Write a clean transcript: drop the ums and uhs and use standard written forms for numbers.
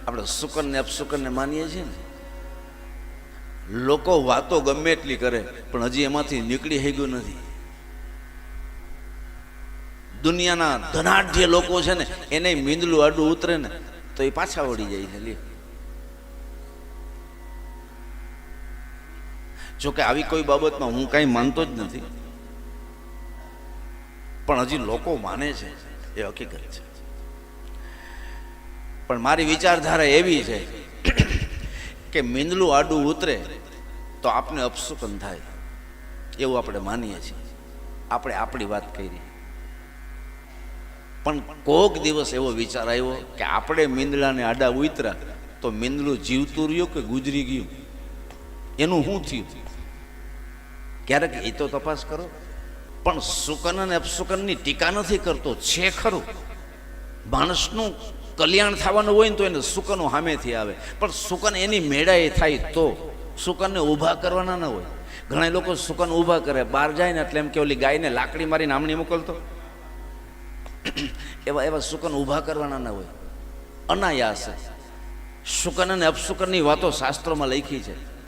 આપણે સુકન ને અપસુકન ને માનીએ છીએ ને, લોકો વાતો ગમે એટલી કરે પણ હજી એમાંથી નીકળી ગયું નથી. દુનિયાના ધનાઢ્ય લોકો છે ને એને મીંદલું આડું ઉતરે ને તો એ પાછા વળી જાય છે. લે, જોકે આવી કોઈ બાબતમાં હું કાંઈ માનતો જ નથી, પણ હજી લોકો માને છે એ હકીકત છે. પણ મારી વિચારધારા એવી છે કે મીંદલું આડું ઉતરે તો આપને અપસુકન થાય એવું આપણે માનીએ છીએ. આપણે આપણી વાત કરી, પણ કોક દિવસ એવો વિચાર આવ્યો કે આપણે મીંદડાને આડા ઉતરા તો મીંદડું જીવતું રહ્યું કે ગુજરી ગયું, એનું શું થયું? ક્યારેક એ તો તપાસ કરો. પણ સુકન અને અપસુકનની ટીકા નથી કરતો, છે ખરું. માણસનું કલ્યાણ થવાનું હોય ને તો એને સુકનો સામેથી આવે, પણ સુકન એની મેળાએ થાય તો. સુકનને ઊભા કરવાના ના હોય. ઘણા લોકો સુકન ઊભા કરે, બહાર જાય ને એટલે એમ કે ઓલી ગાયને લાકડી મારીને આમણી મોકલતો, એવા સુકન ઊભા કરવાના ના હોય. અનાયાસ સુકન અને અપસુકનની વાતો શાસ્ત્રોમાં લખી છે.